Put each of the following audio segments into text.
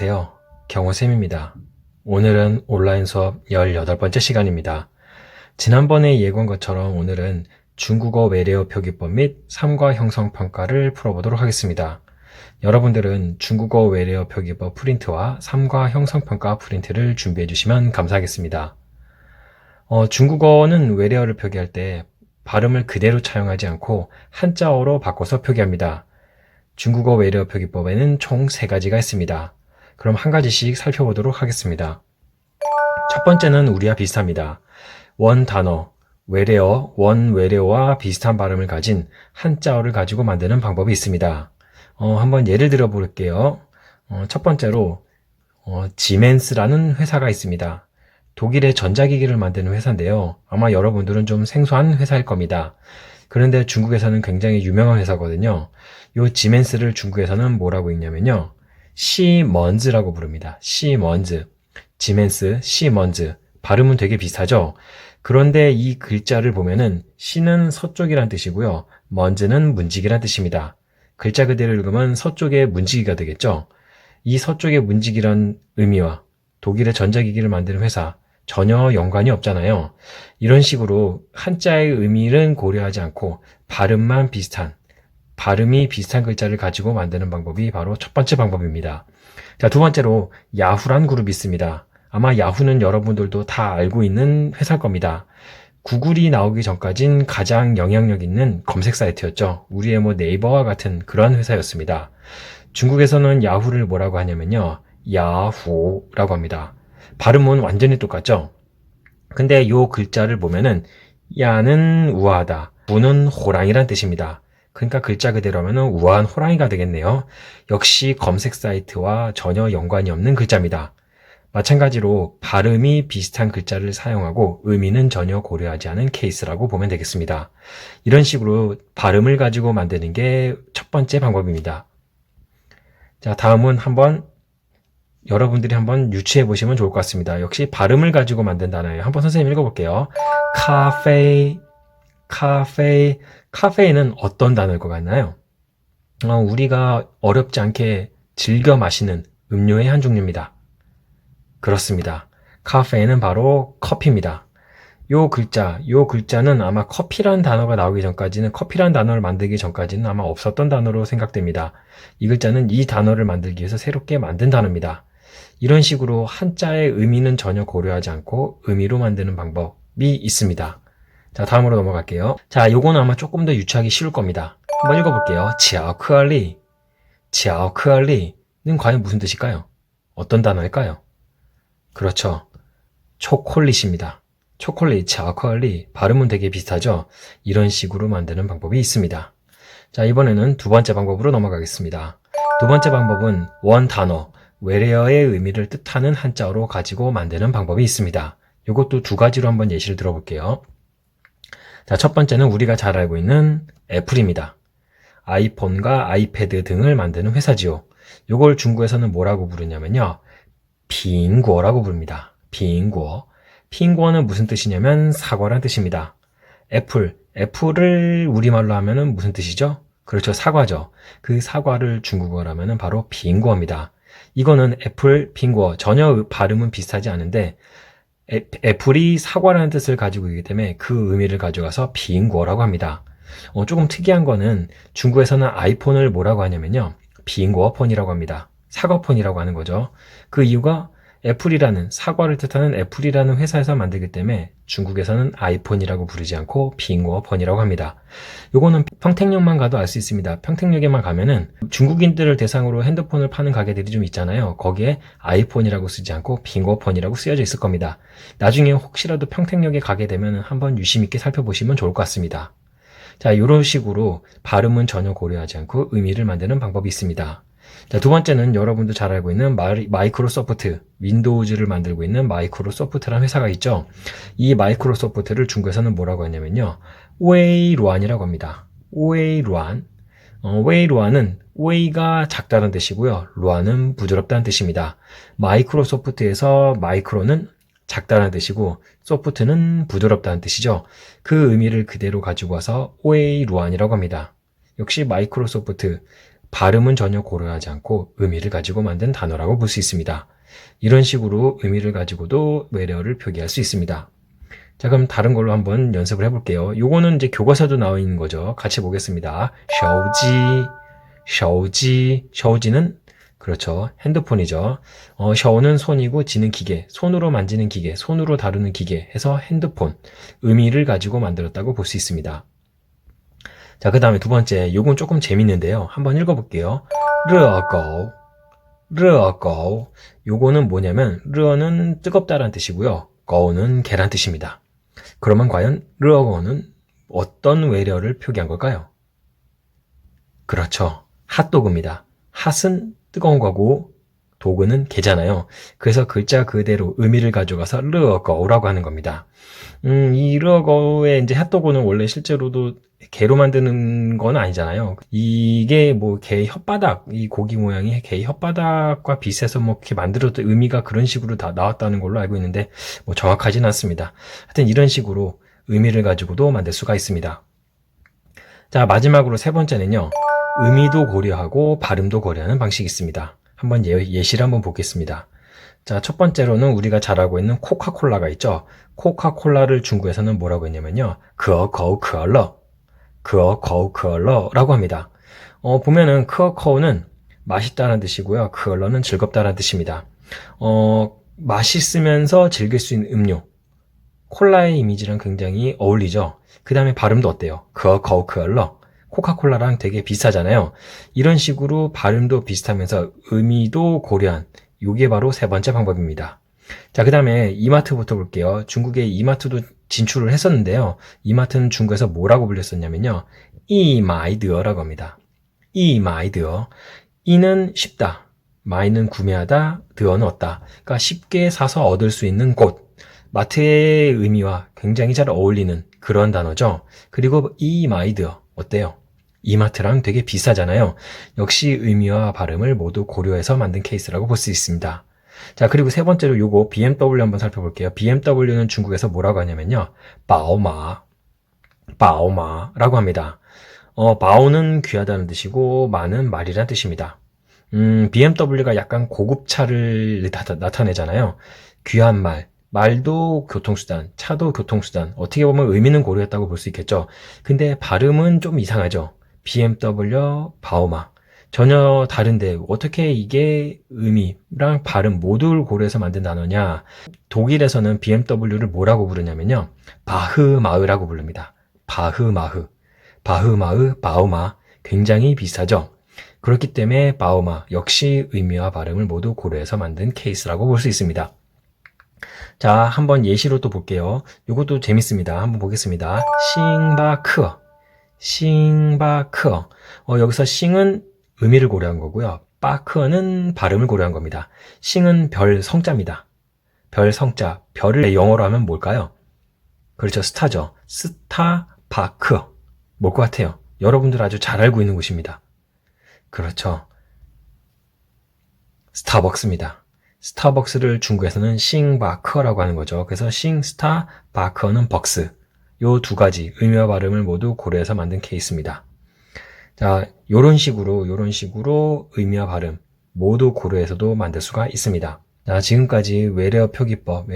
안녕하세요. 경호쌤입니다. 오늘은 온라인 수업 18번째 시간입니다. 지난번에 예고한 것처럼 오늘은 중국어 외래어 표기법 및 삼과 형성평가를 풀어보도록 하겠습니다. 여러분들은 중국어 외래어 표기법 프린트와 삼과 형성평가 프린트를 준비해 주시면 감사하겠습니다. 중국어는 외래어를 표기할 때 발음을 그대로 차용하지 않고 한자어로 바꿔서 표기합니다. 중국어 외래어 표기법에는 총 3가지가 있습니다. 그럼 한 가지씩 살펴보도록 하겠습니다. 첫 번째는 우리와 비슷합니다. 원 단어, 외래어, 원 외래어와 비슷한 발음을 가진 한자어를 가지고 만드는 방법이 있습니다. 한번 예를 들어 볼게요. 첫 번째로 지멘스라는 회사가 있습니다. 독일의 전자기기를 만드는 회사인데요. 아마 여러분들은 좀 생소한 회사일 겁니다. 그런데 중국에서는 굉장히 유명한 회사거든요. 요 지멘스를 중국에서는 뭐라고 읽냐면요. 시먼즈라고 부릅니다. 시먼즈. 지멘스, 시먼즈. 발음은 되게 비슷하죠? 그런데 이 글자를 보면은 시는 서쪽이란 뜻이고요. 먼즈는 문지기란 뜻입니다. 글자 그대로 읽으면 서쪽의 문지기가 되겠죠? 이 서쪽의 문지기란 의미와 독일의 전자기기를 만드는 회사, 전혀 연관이 없잖아요. 이런 식으로 한자의 의미는 고려하지 않고 발음이 비슷한 글자를 가지고 만드는 방법이 바로 첫 번째 방법입니다. 자, 두 번째로 야후란 그룹이 있습니다. 아마 야후는 여러분들도 다 알고 있는 회사일 겁니다. 구글이 나오기 전까진 가장 영향력 있는 검색 사이트였죠. 우리의 네이버와 같은 그런 회사였습니다. 중국에서는 야후를 뭐라고 하냐면요. 야후라고 합니다. 발음은 완전히 똑같죠? 근데 요 글자를 보면은 야는 우아하다, 후는 호랑이란 뜻입니다. 그러니까 글자 그대로 하면은 우아한 호랑이가 되겠네요. 역시 검색 사이트와 전혀 연관이 없는 글자입니다. 마찬가지로 발음이 비슷한 글자를 사용하고 의미는 전혀 고려하지 않은 케이스라고 보면 되겠습니다. 이런 식으로 발음을 가지고 만드는 게 첫 번째 방법입니다. 자, 다음은 여러분들이 한번 유추해 보시면 좋을 것 같습니다. 역시 발음을 가지고 만든 단어예요. 한번 선생님 읽어볼게요. 카페는 어떤 단어일 것 같나요? 우리가 어렵지 않게 즐겨 마시는 음료의 한 종류입니다. 그렇습니다. 카페는 바로 커피입니다. 요 글자는 아마 커피라는 단어가 나오기 전까지는, 커피라는 단어를 만들기 전까지는 아마 없었던 단어로 생각됩니다. 이 글자는 이 단어를 만들기 위해서 새롭게 만든 단어입니다. 이런 식으로 한자의 의미는 전혀 고려하지 않고 의미로 만드는 방법이 있습니다. 자, 다음으로 넘어갈게요. 자, 요거는 아마 조금 더 유추하기 쉬울 겁니다. 한번 읽어볼게요. 치아오크얼리는 과연 무슨 뜻일까요? 어떤 단어일까요? 그렇죠. 초콜릿입니다. 초콜릿, 치아오크얼리. 발음은 되게 비슷하죠? 이런 식으로 만드는 방법이 있습니다. 자, 이번에는 두 번째 방법으로 넘어가겠습니다. 두 번째 방법은 원 단어, 외래어의 의미를 뜻하는 한자어로 가지고 만드는 방법이 있습니다. 이것도 두 가지로 한번 예시를 들어볼게요. 자, 첫 번째는 우리가 잘 알고 있는 애플입니다. 아이폰과 아이패드 등을 만드는 회사지요. 이걸 중국에서는 뭐라고 부르냐면요. 핑구어라고 부릅니다. 핑구어는 무슨 뜻이냐면 사과란 뜻입니다. 애플을 우리말로 하면은 무슨 뜻이죠? 그렇죠. 사과죠. 그 사과를 중국어로 하면은 바로 핑구어입니다. 이거는 애플, 핑구어 전혀 발음은 비슷하지 않은데 애플이 사과라는 뜻을 가지고 있기 때문에 그 의미를 가져가서 핑구어라고 합니다. 조금 특이한 거는 중국에서는 아이폰을 뭐라고 하냐면요. 핑구어폰이라고 합니다. 사과폰이라고 하는 거죠. 그 이유가 애플이라는, 사과를 뜻하는 애플이라는 회사에서 만들기 때문에 중국에서는 아이폰이라고 부르지 않고 핑구어폰이라고 합니다. 요거는 평택역만 가도 알 수 있습니다. 평택역에만 가면은 중국인들을 대상으로 핸드폰을 파는 가게들이 좀 있잖아요. 거기에 아이폰이라고 쓰지 않고 핑구어폰이라고 쓰여져 있을 겁니다. 나중에 혹시라도 평택역에 가게 되면 한번 유심 있게 살펴보시면 좋을 것 같습니다. 자, 이런 식으로 발음은 전혀 고려하지 않고 의미를 만드는 방법이 있습니다. 자, 두 번째는 여러분도 잘 알고 있는 마이크로소프트, 윈도우즈를 만들고 있는 마이크로소프트라는 회사가 있죠. 이 마이크로소프트를 중국에서는 뭐라고 하냐면요. 웨이루안이라고 합니다. 웨이루안은 웨이가 작다는 뜻이고요. 루안은 부드럽다는 뜻입니다. 마이크로소프트에서 마이크로는 작다는 뜻이고 소프트는 부드럽다는 뜻이죠. 그 의미를 그대로 가지고 와서 웨이루안이라고 합니다. 역시 마이크로소프트, 발음은 전혀 고려하지 않고 의미를 가지고 만든 단어라고 볼 수 있습니다. 이런 식으로 의미를 가지고도 외래어를 표기할 수 있습니다. 자, 그럼 다른 걸로 한번 연습을 해볼게요. 요거는 이제 교과서도 나와 있는 거죠. 같이 보겠습니다. 셔우지는 그렇죠. 핸드폰이죠. 셔우는 손이고 지는 기계, 손으로 만지는 기계, 손으로 다루는 기계 해서 핸드폰, 의미를 가지고 만들었다고 볼 수 있습니다. 자, 그 다음에 두 번째, 요건 조금 재밌는데요. 한번 읽어볼게요. 르어고. 요거는 뭐냐면, 르어는 뜨겁다란 뜻이고요. 거우는 계란 뜻입니다. 그러면 과연 르어거는 어떤 외래어를 표기한 걸까요? 그렇죠. 핫도그입니다. 핫은 뜨거운 거고 도그는 개잖아요. 그래서 글자 그대로 의미를 가져가서 르어거라고 하는 겁니다. 이 르어거의 이제 핫도그는 원래 실제로도 개로 만드는 건 아니잖아요. 이게 뭐 개 혓바닥, 이 고기 모양이 개 혓바닥과 비슷해서 뭐 이렇게 만들었던 의미가 그런 식으로 다 나왔다는 걸로 알고 있는데 뭐 정확하진 않습니다. 하여튼 이런 식으로 의미를 가지고도 만들 수가 있습니다. 자, 마지막으로 세 번째는요. 의미도 고려하고 발음도 고려하는 방식이 있습니다. 한번 예시를 한번 보겠습니다. 자, 첫 번째로는 우리가 잘 알고 있는 코카콜라가 있죠. 코카콜라를 중국에서는 뭐라고 했냐면요. 그어거우크얼러라고 합니다. 보면은 크어커우는 맛있다는 뜻이고요. 크얼러는 즐겁다는 뜻입니다. 맛있으면서 즐길 수 있는 음료. 콜라의 이미지랑 굉장히 어울리죠. 그 다음에 발음도 어때요? 그어거우크얼러. 코카콜라랑 되게 비슷하잖아요. 이런 식으로 발음도 비슷하면서 의미도 고려한 이게 바로 세 번째 방법입니다. 자, 그 다음에 이마트부터 볼게요. 중국에 이마트도 진출을 했었는데요. 이마트는 중국에서 뭐라고 불렸었냐면요. 이마이드어라고 합니다. 이마이드어. 이는 쉽다. 마이는 구매하다. 드어는 얻다. 그러니까 쉽게 사서 얻을 수 있는 곳. 마트의 의미와 굉장히 잘 어울리는 그런 단어죠. 그리고 이마이드어. 어때요? 이마트랑 되게 비슷하잖아요. 역시 의미와 발음을 모두 고려해서 만든 케이스라고 볼 수 있습니다. 자, 그리고 세 번째로 요거 BMW 한번 살펴볼게요. BMW는 중국에서 뭐라고 하냐면요. 바오마라고 합니다. 바오는 귀하다는 뜻이고 마는 말이라는 뜻입니다. BMW가 약간 고급차를 나타내잖아요. 귀한 말, 말도 교통수단, 차도 교통수단. 어떻게 보면 의미는 고려했다고 볼 수 있겠죠. 근데 발음은 좀 이상하죠. BMW, 바오마. 전혀 다른데 어떻게 이게 의미랑 발음 모두를 고려해서 만든 단어냐. 독일에서는 BMW를 뭐라고 부르냐면요. 바흐마흐라고 부릅니다. 바흐마흐, 바오마. 굉장히 비슷하죠. 그렇기 때문에 바오마 역시 의미와 발음을 모두 고려해서 만든 케이스라고 볼 수 있습니다. 자, 한번 예시로 또 볼게요. 이것도 재밌습니다. 한번 보겠습니다. 싱바크어. 여기서 싱은 의미를 고려한 거고요. 바크어는 발음을 고려한 겁니다. 싱은 별 성자입니다. 별 성자. 별을 영어로 하면 뭘까요? 그렇죠. 스타죠. 스타바크어. 뭘 것 같아요? 여러분들 아주 잘 알고 있는 곳입니다. 그렇죠. 스타벅스입니다. 스타벅스를 중국에서는 싱바크어라고 하는 거죠. 그래서 싱스타바크어는 벅스. 요 두 가지 의미와 발음을 모두 고려해서 만든 케이스입니다. 자, 요런 식으로 의미와 발음 모두 고려해서도 만들 수가 있습니다. 자, 지금까지 외래어 표기법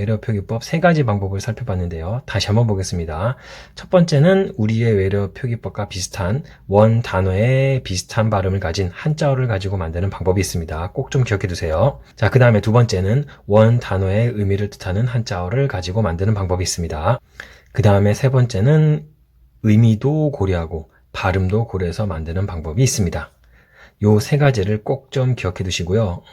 세 가지 방법을 살펴봤는데요. 다시 한번 보겠습니다. 첫 번째는 우리의 외래어 표기법과 비슷한 원 단어의 비슷한 발음을 가진 한자어를 가지고 만드는 방법이 있습니다. 꼭 좀 기억해 두세요. 자, 그 다음에 두 번째는 원 단어의 의미를 뜻하는 한자어를 가지고 만드는 방법이 있습니다. 그 다음에 세 번째는 의미도 고려하고 발음도 고려해서 만드는 방법이 있습니다. 요 세 가지를 꼭 좀 기억해 두시고요.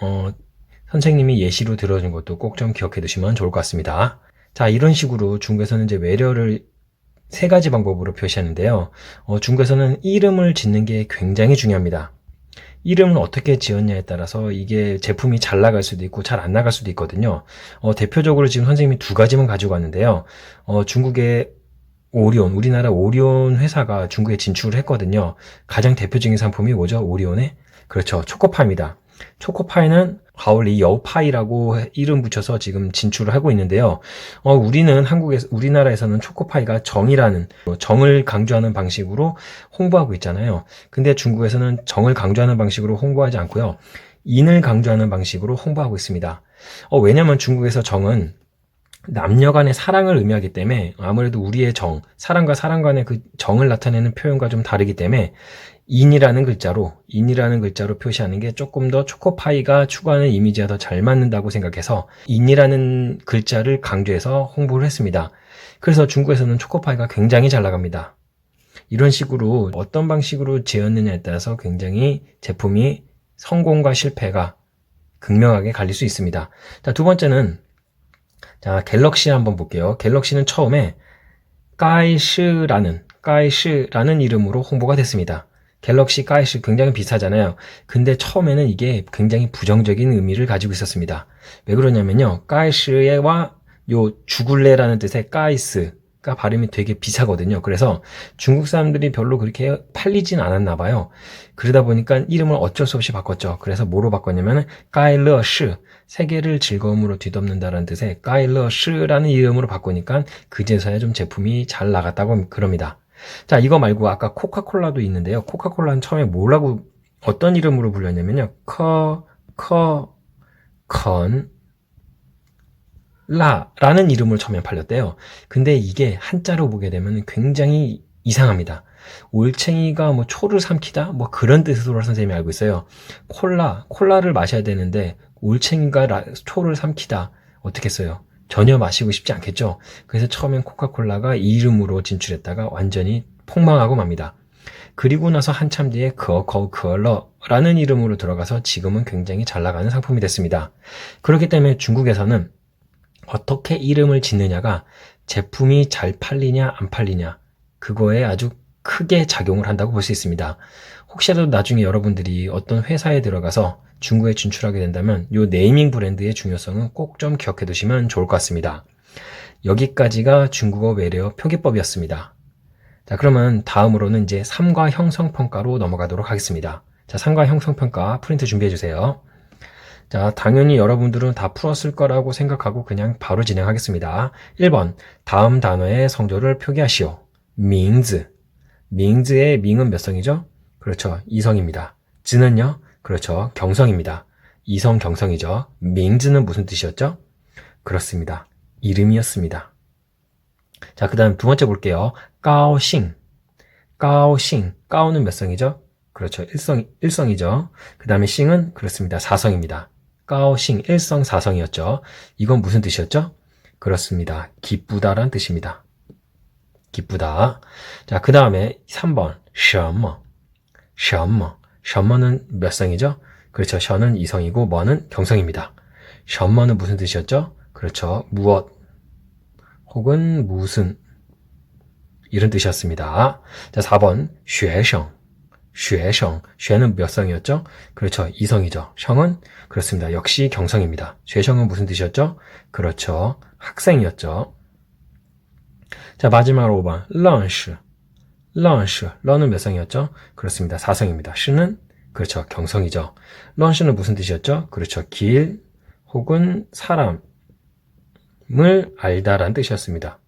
선생님이 예시로 들어준 것도 꼭 좀 기억해 두시면 좋을 것 같습니다. 자, 이런 식으로 중국에서는 이제 외래어를 세 가지 방법으로 표시하는데요. 중국에서는 이름을 짓는 게 굉장히 중요합니다. 이름은 어떻게 지었냐에 따라서 이게 제품이 잘 나갈 수도 있고 잘 안 나갈 수도 있거든요. 대표적으로 지금 선생님이 두 가지만 가지고 왔는데요. 중국의 오리온, 우리나라 오리온 회사가 중국에 진출을 했거든요. 가장 대표적인 상품이 뭐죠? 오리온의? 그렇죠. 초코파입니다. 초코파이는 하울리 여우파이라고 이름 붙여서 지금 진출을 하고 있는데요. 우리나라에서는 초코파이가 정을 강조하는 방식으로 홍보하고 있잖아요. 근데 중국에서는 정을 강조하는 방식으로 홍보하지 않고요. 인을 강조하는 방식으로 홍보하고 있습니다. 왜냐면 중국에서 정은 남녀 간의 사랑을 의미하기 때문에 아무래도 우리의 사랑과 사랑 간의 그 정을 나타내는 표현과 좀 다르기 때문에 인이라는 글자로 표시하는 게 조금 더 초코파이가 추구하는 이미지와 더 잘 맞는다고 생각해서 인이라는 글자를 강조해서 홍보를 했습니다. 그래서 중국에서는 초코파이가 굉장히 잘 나갑니다. 이런 식으로 어떤 방식으로 지었느냐에 따라서 굉장히 제품이 성공과 실패가 극명하게 갈릴 수 있습니다. 자, 두 번째는 갤럭시 한번 볼게요. 갤럭시는 처음에 가이시라는 이름으로 홍보가 됐습니다. 갤럭시 가이시 굉장히 비슷하잖아요. 근데 처음에는 이게 굉장히 부정적인 의미를 가지고 있었습니다. 왜 그러냐면요. 가이시와 요 죽을래라는 뜻의 가이스가 발음이 되게 비슷하거든요. 그래서 중국 사람들이 별로 그렇게 팔리진 않았나 봐요. 그러다 보니까 이름을 어쩔 수 없이 바꿨죠. 그래서 뭐로 바꿨냐면 가이러시, 세계를 즐거움으로 뒤덮는다라는 뜻의 가이러시라는 이름으로 바꾸니까 그제서야 좀 제품이 잘 나갔다고 그럽니다. 자, 이거 말고 아까 코카콜라도 있는데요. 코카콜라는 처음에 어떤 이름으로 불렸냐면요. 라는 이름을 처음에 팔렸대요. 근데 이게 한자로 보게 되면 굉장히 이상합니다. 올챙이가 초를 삼키다? 그런 뜻으로 선생님이 알고 있어요. 콜라를 마셔야 되는데 올챙이가 초를 삼키다. 어떻게 써요? 전혀 마시고 싶지 않겠죠. 그래서 처음엔 코카콜라가 이 이름으로 진출했다가 완전히 폭망하고 맙니다. 그리고 나서 한참 뒤에 그어라는 이름으로 들어가서 지금은 굉장히 잘 나가는 상품이 됐습니다. 그렇기 때문에 중국에서는 어떻게 이름을 짓느냐가 제품이 잘 팔리냐 안 팔리냐 그거에 아주 크게 작용을 한다고 볼 수 있습니다. 혹시라도 나중에 여러분들이 어떤 회사에 들어가서 중국에 진출하게 된다면 이 네이밍 브랜드의 중요성은 꼭 좀 기억해 두시면 좋을 것 같습니다. 여기까지가 중국어 외래어 표기법이었습니다. 자, 그러면 다음으로는 이제 삼과 형성평가로 넘어가도록 하겠습니다. 자, 삼과 형성평가 프린트 준비해 주세요. 자, 당연히 여러분들은 다 풀었을 거라고 생각하고 그냥 바로 진행하겠습니다. 1번, 다음 단어의 성조를 표기하시오. 밍즈의 밍은 몇 성이죠? 그렇죠, 2성입니다. 즈는요? 그렇죠, 경성입니다. 2성 경성이죠. 밍즈는 무슨 뜻이었죠? 그렇습니다, 이름이었습니다. 자, 그 다음 두 번째 볼게요. 까오싱, 까오는 몇 성이죠? 그렇죠, 1성이죠. 그 다음에 싱은 그렇습니다, 4성입니다. 까오싱 1성 4성이었죠. 이건 무슨 뜻이었죠? 그렇습니다, 기쁘다란 뜻입니다. 기쁘다. 자, 그 다음에 3번 什么는 몇 성이죠? 그렇죠, 셔는 2성이고 머는 경성입니다. 什么는 무슨 뜻이었죠? 그렇죠, 무엇 혹은 무슨 이런 뜻이었습니다. 자, 4번 学生는 몇 성이었죠? 그렇죠, 2성이죠. 성은 그렇습니다, 역시 경성입니다. 学生은 무슨 뜻이었죠? 그렇죠, 학생이었죠. 자, 마지막으로 5번 认识는 몇 성이었죠? 그렇습니다, 4성입니다. 시는 그렇죠, 경성이죠. 认识는 무슨 뜻이었죠? 그렇죠, 길 혹은 사람을 알다라는 뜻이었습니다.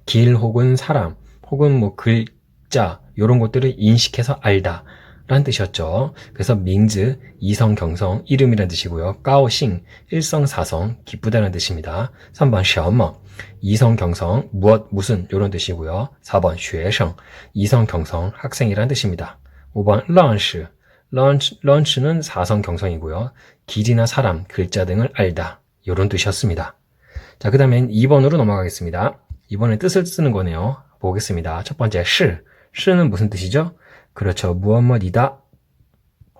길 혹은 사람 혹은 글자 이런 것들을 인식해서 알다 라는 뜻이었죠. 그래서 밍즈 2성 경성 이름이라는 뜻이고요. 까오싱 1성 4성 기쁘다는 뜻입니다. 3번 什么 2성 경성 무엇 무슨 이런 뜻이고요. 4번 学生 2성 경성 학생이라는 뜻입니다. 5번 认识는 4성 경성이고요. 길이나 사람, 글자 등을 알다 이런 뜻이었습니다. 자, 그 다음엔 2번으로 넘어가겠습니다. 이번에 뜻을 쓰는 거네요. 보겠습니다. 첫 번째 시는 무슨 뜻이죠? 그렇죠, 무엇이다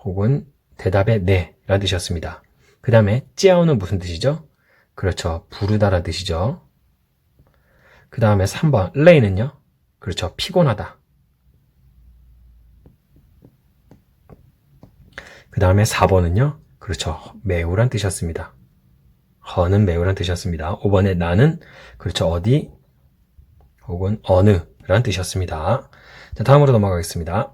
혹은 대답의 네 라는 뜻이었습니다. 그 다음에 찌아오는 무슨 뜻이죠? 그렇죠, 부르다라는 뜻이죠. 그 다음에 3번 레이는요? 그렇죠, 피곤하다. 그 다음에 4번은요? 그렇죠, 매우란 뜻이었습니다. 허는 매우란 뜻이었습니다. 5번에 나는 그렇죠, 어디 혹은 어느 라는 뜻이었습니다. 자, 다음으로 넘어가겠습니다.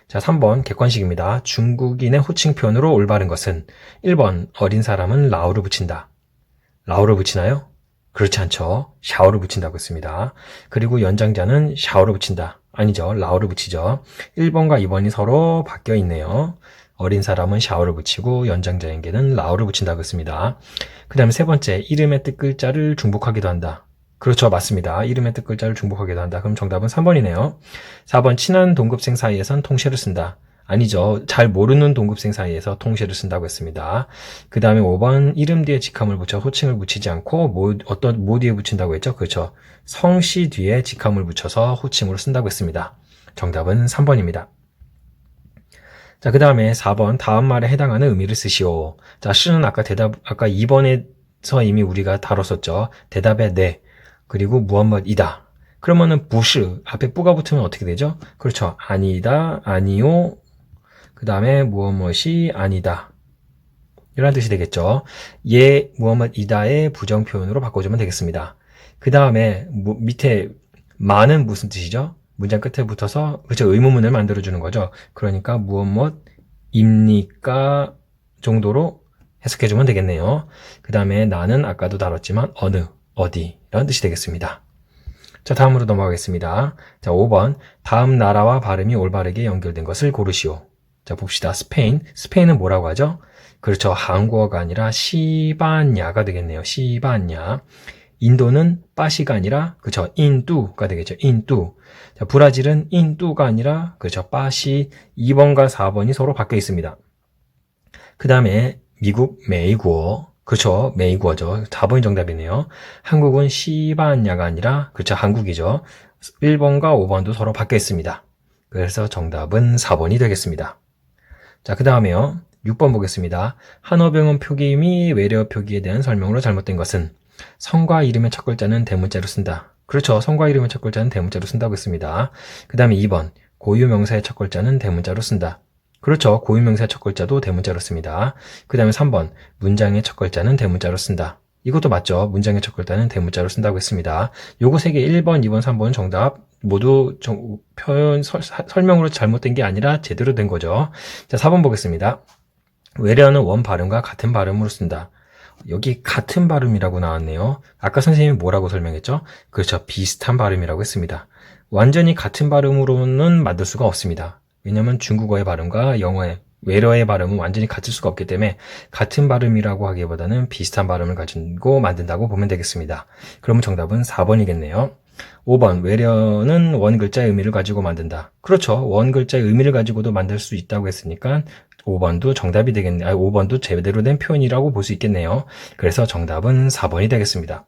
자, 3번 객관식입니다. 중국인의 호칭 표현으로 올바른 것은 1번 어린 사람은 라오를 붙인다. 라오를 붙이나요? 그렇지 않죠. 샤오를 붙인다고 했습니다. 그리고 연장자는 샤오를 붙인다. 아니죠. 라오를 붙이죠. 1번과 2번이 서로 바뀌어 있네요. 어린 사람은 샤오를 붙이고 연장자에게는 라오를 붙인다고 했습니다. 그 다음에 세 번째, 이름의 뜻 글자를 중복하기도 한다. 그렇죠. 맞습니다. 이름의 뜻 글자를 중복하기도 한다. 그럼 정답은 3번이네요. 4번, 친한 동급생 사이에선 통ሼ를 쓴다. 아니죠. 잘 모르는 동급생 사이에서 통쉐를 쓴다고 했습니다. 그 다음에 5번, 이름 뒤에 직함을 붙여 호칭을 붙이지 않고 뭐 뒤에 붙인다고 했죠? 그렇죠. 성씨 뒤에 직함을 붙여서 호칭으로 쓴다고 했습니다. 정답은 3번입니다. 자, 그 다음에 4번, 다음 말에 해당하는 의미를 쓰시오. 자, 시는 아까 2번에서 이미 우리가 다뤘었죠. 대답에 네, 그리고 무엇이다. 그러면은 부시, 앞에 뿌가 붙으면 어떻게 되죠? 그렇죠. 아니다, 아니요, 그 다음에 무엇이 아니다. 이런 뜻이 되겠죠. 예, 무엇이다의 부정 표현으로 바꿔주면 되겠습니다. 그 다음에 밑에 마는 무슨 뜻이죠? 문장 끝에 붙어서 그렇죠. 의문문을 만들어주는 거죠. 그러니까 무엇입니까 정도로 해석해주면 되겠네요. 그 다음에 나는 아까도 다뤘지만 어느, 어디 이런 뜻이 되겠습니다. 자, 다음으로 넘어가겠습니다. 자, 5번 다음 나라와 발음이 올바르게 연결된 것을 고르시오. 자, 봅시다. 스페인은 뭐라고 하죠? 그렇죠. 한국어가 아니라 시바냐가 되겠네요. 시바냐. 인도는 빠시가 아니라 그렇죠. 인두가 되겠죠. 인두. 자, 브라질은 인두가 아니라 그렇죠. 빠시. 2번과 4번이 서로 바뀌어 있습니다. 그 다음에 미국 메이구어. 그렇죠. 메이구어죠. 4번이 정답이네요. 한국은 시바냐가 아니라 그렇죠. 한국이죠. 1번과 5번도 서로 바뀌어 있습니다. 그래서 정답은 4번이 되겠습니다. 자, 그 다음에요. 6번 보겠습니다. 한어병은 표기 및 외래어 표기에 대한 설명으로 잘못된 것은 성과 이름의 첫 글자는 대문자로 쓴다. 그렇죠. 성과 이름의 첫 글자는 대문자로 쓴다고 했습니다. 그 다음에 2번. 고유명사의 첫 글자는 대문자로 쓴다. 그렇죠. 고유명사의 첫 글자도 대문자로 씁니다. 그 다음에 3번. 문장의 첫 글자는 대문자로 쓴다. 이것도 맞죠. 문장의 첫 글자는 대문자로 쓴다고 했습니다. 요거 3개 1번, 2번, 3번 정답 모두 표현 설명으로 잘못된 게 아니라 제대로 된 거죠. 자, 4번 보겠습니다. 외래어는 원 발음과 같은 발음으로 쓴다. 여기 같은 발음이라고 나왔네요. 아까 선생님이 뭐라고 설명했죠? 그렇죠. 비슷한 발음이라고 했습니다. 완전히 같은 발음으로는 만들 수가 없습니다. 왜냐하면 중국어의 발음과 영어의 외래어의 발음은 완전히 같을 수가 없기 때문에 같은 발음이라고 하기보다는 비슷한 발음을 가지고 만든다고 보면 되겠습니다. 그러면 정답은 4번이겠네요. 5번, 외래어는 원 글자의 의미를 가지고 만든다. 그렇죠. 원 글자의 의미를 가지고도 만들 수 있다고 했으니까 5번도 정답이 되겠네요. 5번도 제대로 된 표현이라고 볼 수 있겠네요. 그래서 정답은 4번이 되겠습니다.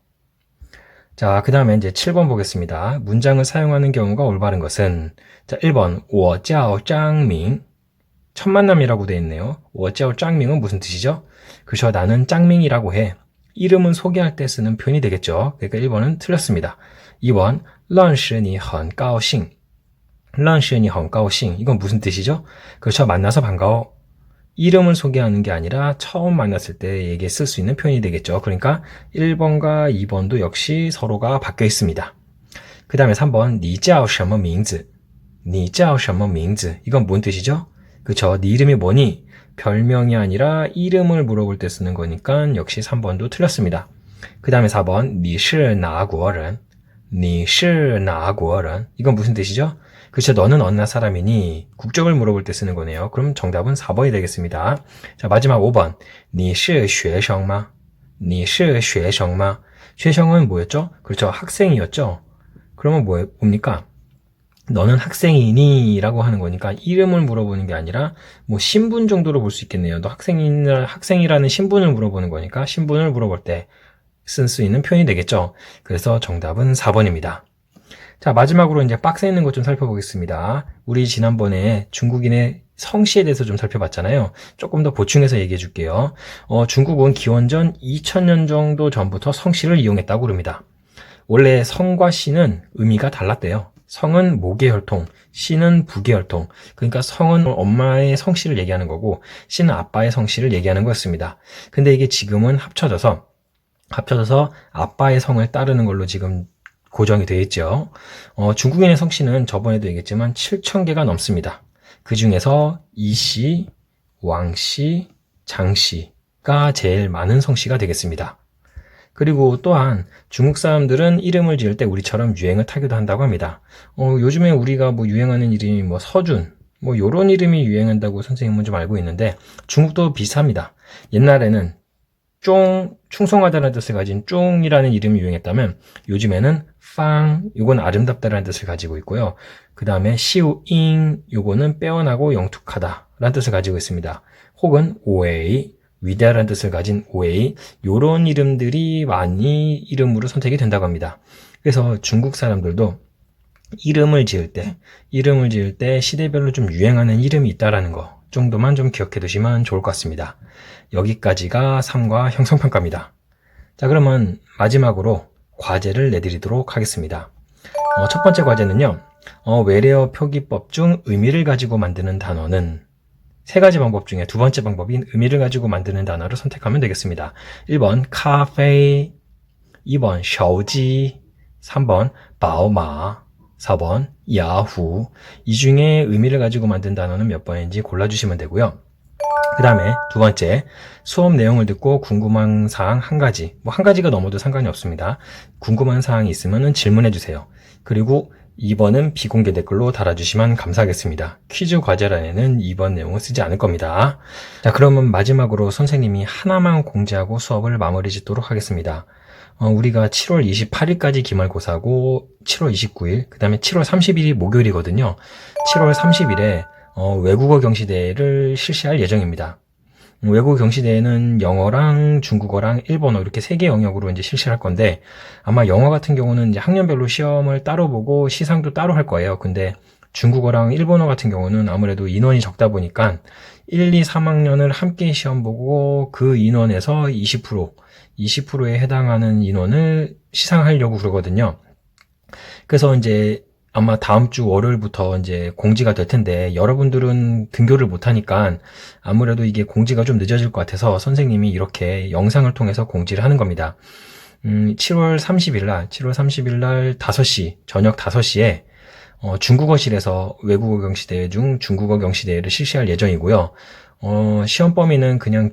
자, 그 다음에 이제 7번 보겠습니다. 문장을 사용하는 경우가 올바른 것은 자, 1번, 我叫张明. 첫 만남이라고 되어 있네요. 我叫张明은 무슨 뜻이죠? 그렇죠. 나는 짱밍이라고 해. 이름은 소개할 때 쓰는 표현이 되겠죠. 그러니까 1번은 틀렸습니다. 2번, 认识你很高兴. 认识你很高兴. 이건 무슨 뜻이죠? 그렇죠. 만나서 반가워. 이름을 소개하는 게 아니라 처음 만났을 때에게 쓸 수 있는 표현이 되겠죠. 그러니까 1번과 2번도 역시 서로가 바뀌어 있습니다. 그 다음에 3번, 你叫什么名字? 你叫什么名字? 이건 뭔 뜻이죠? 그쵸. 네 이름이 뭐니? 별명이 아니라 이름을 물어볼 때 쓰는 거니까 역시 3번도 틀렸습니다. 그 다음에 4번, 你是哪国人?你是哪国人? 이건 무슨 뜻이죠? 그쵸. 너는 어느 나라 사람이니? 국적을 물어볼 때 쓰는 거네요. 그럼 정답은 4번이 되겠습니다. 자, 마지막 5번. 你是学生吗?你是学生吗?学生은 뭐였죠? 그렇죠. 학생이었죠. 그러면 뭡니까? 너는 학생이니? 라고 하는 거니까 이름을 물어보는 게 아니라 뭐 신분 정도로 볼 수 있겠네요. 너 학생이라는 신분을 물어보는 거니까 신분을 물어볼 때 쓸 수 있는 표현이 되겠죠. 그래서 정답은 4번입니다. 자, 마지막으로 이제 박스에 있는 것 좀 살펴보겠습니다. 우리 지난번에 중국인의 성씨에 대해서 좀 살펴봤잖아요. 조금 더 보충해서 얘기해 줄게요. 중국은 기원전 2000년 정도 전부터 성씨를 이용했다고 그럽니다. 원래 성과 씨는 의미가 달랐대요. 성은 모계혈통, 씨는 부계혈통. 그러니까 성은 엄마의 성씨를 얘기하는 거고 씨는 아빠의 성씨를 얘기하는 거였습니다. 근데 이게 지금은 합쳐져서 아빠의 성을 따르는 걸로 지금 고정이 되어 있죠. 중국인의 성씨는 저번에도 얘기했지만 7,000개가 넘습니다. 그 중에서 이씨, 왕씨, 장씨가 제일 많은 성씨가 되겠습니다. 그리고 또한 중국 사람들은 이름을 지을 때 우리처럼 유행을 타기도 한다고 합니다. 요즘에 우리가 뭐 유행하는 이름이 뭐 서준, 뭐 요런 이름이 유행한다고 선생님은 좀 알고 있는데 중국도 비슷합니다. 옛날에는 충성하다는 뜻을 가진 쫑이라는 이름이 유행했다면 요즘에는 팡, 요건 아름답다라는 뜻을 가지고 있고요. 그 다음에 시우잉, 요거는 빼어나고 영특하다 라는 뜻을 가지고 있습니다. 혹은 오웨이, 위대하다는 뜻을 가진 오웨이, 요런 이름들이 많이 이름으로 선택이 된다고 합니다. 그래서 중국 사람들도 이름을 지을 때 시대별로 좀 유행하는 이름이 있다라는 거 정도만 좀 기억해 두시면 좋을 것 같습니다. 여기까지가 3과 형성평가입니다. 자, 그러면 마지막으로 과제를 내드리도록 하겠습니다. 첫 번째 과제는요, 외래어 표기법 중 의미를 가지고 만드는 단어는 세 가지 방법 중에 두 번째 방법인 의미를 가지고 만드는 단어를 선택하면 되겠습니다. 1번 카페, 2번 셔지, 3번 바오마, 4번 야후. 이 중에 의미를 가지고 만든 단어는 몇 번인지 골라주시면 되고요. 그 다음에 두 번째, 수업 내용을 듣고 궁금한 사항 한 가지, 뭐 한 가지가 넘어도 상관이 없습니다. 궁금한 사항이 있으면 질문해 주세요. 그리고 2번은 비공개 댓글로 달아주시면 감사하겠습니다. 퀴즈 과제란에는 2번 내용을 쓰지 않을 겁니다. 자, 그러면 마지막으로 선생님이 하나만 공지하고 수업을 마무리 짓도록 하겠습니다. 우리가 7월 28일까지 기말고사고 7월 29일, 그 다음에 7월 30일이 목요일이거든요. 7월 30일에 외국어 경시대회를 실시할 예정입니다. 외국어 경시대회는 영어랑 중국어랑 일본어 이렇게 3개 영역으로 이제 실시할 건데, 아마 영어 같은 경우는 이제 학년별로 시험을 따로 보고 시상도 따로 할 거예요. 근데 중국어랑 일본어 같은 경우는 아무래도 인원이 적다 보니까 1, 2, 3학년을 함께 시험 보고 그 인원에서 20%에 해당하는 인원을 시상하려고 그러거든요. 그래서 이제 아마 다음 주 월요일부터 이제 공지가 될 텐데 여러분들은 등교를 못하니까 아무래도 이게 공지가 좀 늦어질 것 같아서 선생님이 이렇게 영상을 통해서 공지를 하는 겁니다. 7월 30일 날 5시, 저녁 5시에 중국어실에서 외국어 경시대회 중 중국어 경시대회를 실시할 예정이고요. 시험 범위는 그냥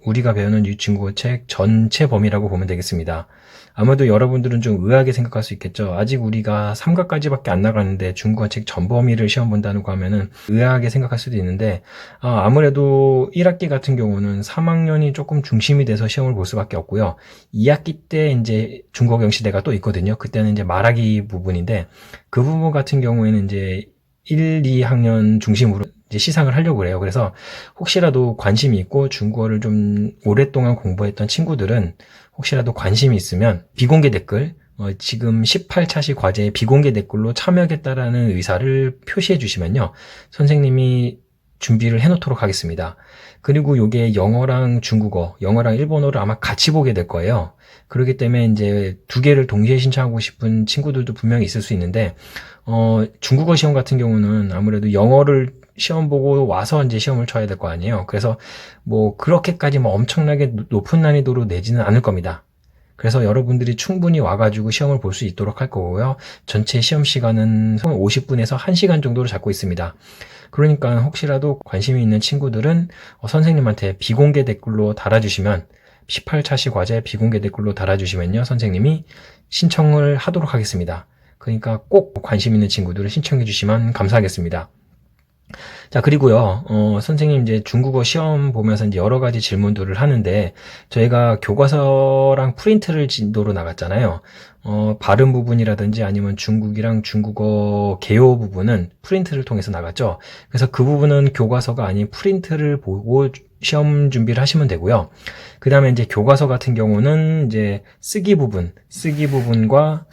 우리가 배우는 이 중국어 책 전체 범위라고 보면 되겠습니다. 아마도 여러분들은 좀 의아하게 생각할 수 있겠죠. 아직 우리가 3과까지밖에 안 나가는데 중국어 책 전 범위를 시험 본다는 거 하면은 의아하게 생각할 수도 있는데, 아무래도 1학기 같은 경우는 3학년이 조금 중심이 돼서 시험을 볼 수밖에 없고요. 2학기 때 이제 중국어 경시대가 또 있거든요. 그때는 이제 말하기 부분인데, 그 부분 같은 경우에는 이제 1, 2학년 중심으로 이제 시상을 하려고 그래요. 그래서 혹시라도 관심이 있고 중국어를 좀 오랫동안 공부했던 친구들은 혹시라도 관심이 있으면 비공개 댓글, 지금 18차시 과제에 비공개 댓글로 참여하겠다라는 의사를 표시해 주시면요, 선생님이 준비를 해놓도록 하겠습니다. 그리고 요게 영어랑 중국어, 영어랑 일본어를 아마 같이 보게 될 거예요. 그렇기 때문에 이제 두 개를 동시에 신청하고 싶은 친구들도 분명히 있을 수 있는데, 중국어 시험 같은 경우는 아무래도 영어를 시험 보고 와서 이제 시험을 쳐야 될 거 아니에요. 그래서 뭐 그렇게까지 뭐 엄청나게 높은 난이도로 내지는 않을 겁니다. 그래서 여러분들이 충분히 와가지고 시험을 볼 수 있도록 할 거고요. 전체 시험 시간은 50분에서 1시간 정도로 잡고 있습니다. 그러니까 혹시라도 관심이 있는 친구들은 선생님한테 비공개 댓글로 달아주시면, 18차시 과제 비공개 댓글로 달아주시면요, 선생님이 신청을 하도록 하겠습니다. 그러니까 꼭 관심 있는 친구들을 신청해 주시면 감사하겠습니다. 자, 그리고요, 선생님 이제 중국어 시험 보면서 이제 여러 가지 질문들을 하는데, 저희가 교과서랑 프린트를 진도로 나갔잖아요. 발음 부분이라든지 아니면 중국이랑 중국어 개요 부분은 프린트를 통해서 나갔죠. 그래서 그 부분은 교과서가 아닌 프린트를 보고 시험 준비를 하시면 되고요. 그 다음에 이제 교과서 같은 경우는 이제 쓰기 부분과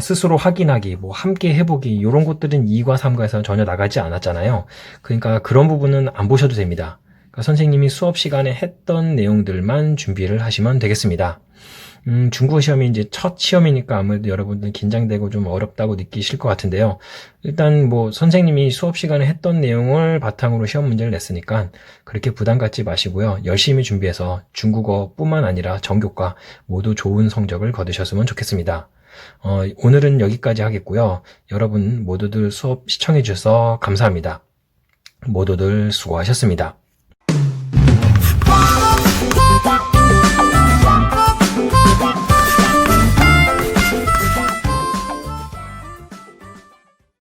스스로 확인하기, 뭐 함께 해보기, 이런 것들은 2과 3과에서는 전혀 나가지 않았잖아요. 그러니까 그런 부분은 안 보셔도 됩니다. 그러니까 선생님이 수업 시간에 했던 내용들만 준비를 하시면 되겠습니다. 중국어 시험이 이제 첫 시험이니까 아무래도 여러분들 긴장되고 좀 어렵다고 느끼실 것 같은데요. 일단 뭐 선생님이 수업 시간에 했던 내용을 바탕으로 시험 문제를 냈으니까 그렇게 부담 갖지 마시고요. 열심히 준비해서 중국어뿐만 아니라 전교과 모두 좋은 성적을 거두셨으면 좋겠습니다. 오늘은 여기까지 하겠고요. 여러분 모두들 수업 시청해 주셔서 감사합니다. 모두들 수고하셨습니다.